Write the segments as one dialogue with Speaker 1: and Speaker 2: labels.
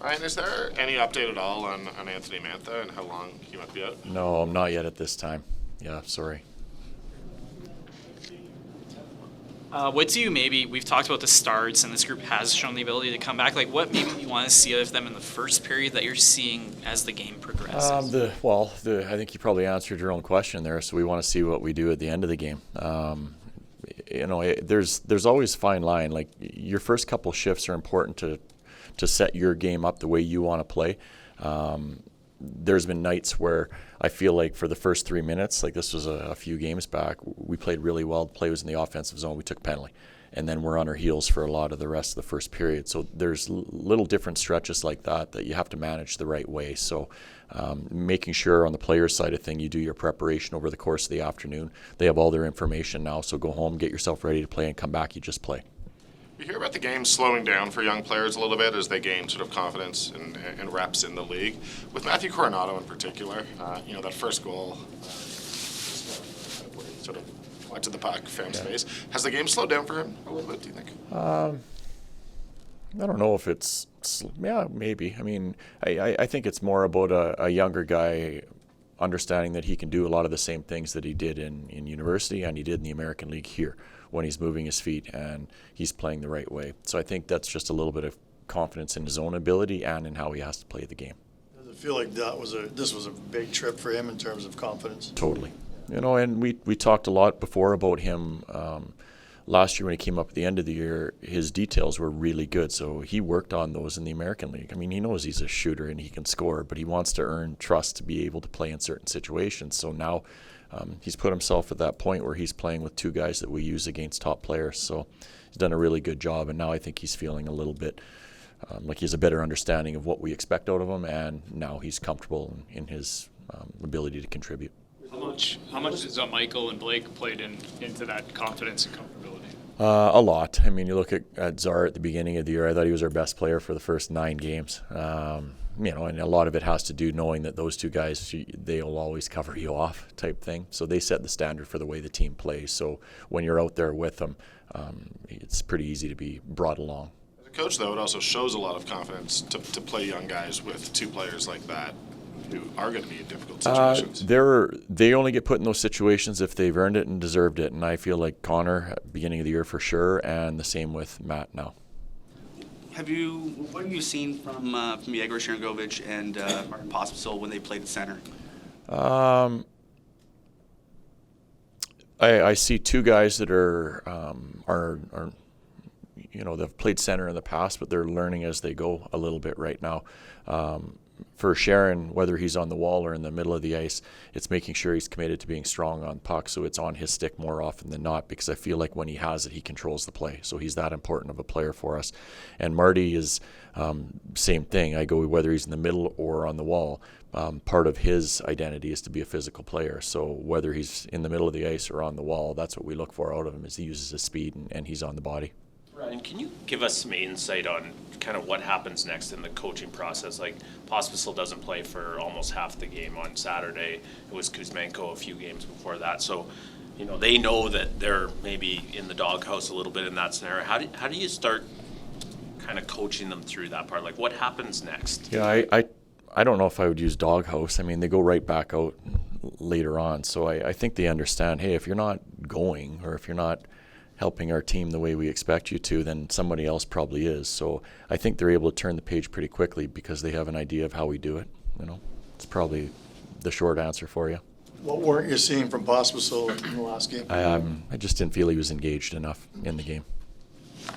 Speaker 1: Ryan, is there any update at all on Anthony Mantha and how long he might be out?
Speaker 2: No, not yet at this time. Yeah, sorry.
Speaker 3: What do you maybe, we've talked about the starts and this group has shown the ability to come back. Like what maybe you want to see out of them in the first period that you're seeing as the game progresses?
Speaker 2: I think you probably answered your own question there. So we want to see what we do at the end of the game. There's always a fine line. Like your first couple shifts are important to set your game up the way you want to play. There's been nights where I feel like for the first 3 minutes, like this was a few games back, we played really well. The play was in the offensive zone. We took a penalty. And then we're on our heels for a lot of the rest of the first period. So there's little different stretches like that you have to manage the right way. So making sure on the players' side of thing, you do your preparation over the course of the afternoon. They have all their information now, so go home, get yourself ready to play, and come back, you just play.
Speaker 1: You hear about the game slowing down for young players a little bit as they gain sort of confidence and reps in the league. With Matthew Coronato in particular, that first goal sort of went to the puck, found space. Has the game slowed down for him a little bit, do you think?
Speaker 2: I don't know if it's, maybe. I mean, I think it's more about a younger guy understanding that he can do a lot of the same things that he did in university and he did in the American League here when he's moving his feet and he's playing the right way. So I think that's just a little bit of confidence in his own ability and in how he has to play the game.
Speaker 4: Does it feel like this was a big trip for him in terms of confidence?
Speaker 2: Totally. And we talked a lot before about him. Last year when he came up at the end of the year, his details were really good. So he worked on those in the American League. I mean, he knows he's a shooter and he can score, but he wants to earn trust to be able to play in certain situations. So now he's put himself at that point where he's playing with two guys that we use against top players. So he's done a really good job, and now I think he's feeling a little bit like he has a better understanding of what we expect out of him, and now he's comfortable in his ability to contribute.
Speaker 5: How much has Michael and Blake played into that confidence and comfortability?
Speaker 2: A lot. I mean, you look at Czar at the beginning of the year, I thought he was our best player for the first 9 games. And a lot of it has to do knowing that those two guys, they'll always cover you off type thing. So they set the standard for the way the team plays. So when you're out there with them, it's pretty easy to be brought along.
Speaker 1: As a coach, though, it also shows a lot of confidence to play young guys with two players like that who are going to be in difficult situations.
Speaker 2: They only get put in those situations if they've earned it and deserved it. And I feel like Connor at the beginning of the year for sure, and the same with Matt now.
Speaker 6: What have you seen from Yegor Sharangovich and Martin Pospisil when they played the center?
Speaker 2: I see two guys that are they've played center in the past, but they're learning as they go a little bit right now. For Sharon, whether he's on the wall or in the middle of the ice, it's making sure he's committed to being strong on puck, so it's on his stick more often than not, because I feel like when he has it, he controls the play. So he's that important of a player for us. And Marty is same thing. I go whether he's in the middle or on the wall. Part of his identity is to be a physical player. So whether he's in the middle of the ice or on the wall, that's what we look for out of him, is he uses his speed and he's on the body.
Speaker 7: Ryan, can you give us some insight on kind of what happens next in the coaching process? Like, Pospisil doesn't play for almost half the game on Saturday. It was Kuzmenko a few games before that. So, they know that they're maybe in the doghouse a little bit in that scenario. How do you start kind of coaching them through that part? Like, what happens next?
Speaker 2: Yeah, I don't know if I would use doghouse. I mean, they go right back out later on. So I think they understand, hey, if you're not going or if you're not helping our team the way we expect you to, then somebody else probably is. So I think they're able to turn the page pretty quickly because they have an idea of how we do it. It's probably the short answer for you.
Speaker 4: What weren't you seeing from Pospisil in the last game?
Speaker 2: I just didn't feel he was engaged enough in the game.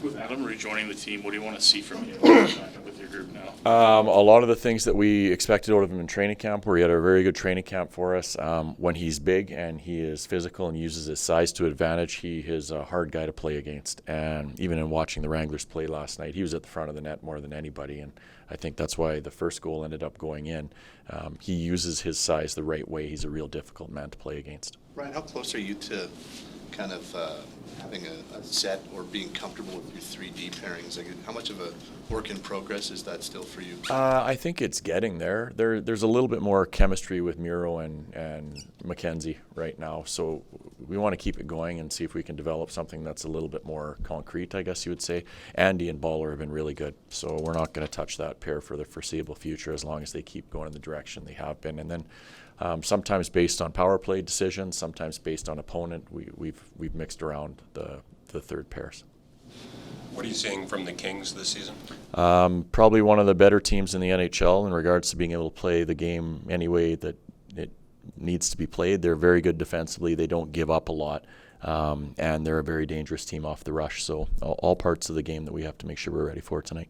Speaker 5: With Adam rejoining the team, what do you want to see from him back up with your group now?
Speaker 2: A lot of the things that we expected out of him in training camp, where he had a very good training camp for us. When he's big and he is physical and uses his size to advantage, he is a hard guy to play against. And even in watching the Wranglers play last night, he was at the front of the net more than anybody. And I think that's why the first goal ended up going in. He uses his size the right way. He's a real difficult man to play against.
Speaker 8: Ryan, how close are you to kind of having a set or being comfortable with your 3D pairings? Like, how much of a work in progress is that still for you?
Speaker 2: I think it's getting there. There's a little bit more chemistry with Miro and Mackenzie right now. So we want to keep it going and see if we can develop something that's a little bit more concrete, I guess you would say. Andy and Baller have been really good, so we're not going to touch that pair for the foreseeable future as long as they keep going in the direction they have been. And then sometimes based on power play decisions, sometimes based on opponent, we've mixed around the third pairs.
Speaker 9: What are you seeing from the Kings this season?
Speaker 2: Probably one of the better teams in the NHL in regards to being able to play the game any way that it needs to be played. They're very good defensively. They don't give up a lot, and they're a very dangerous team off the rush. So all parts of the game that we have to make sure we're ready for tonight.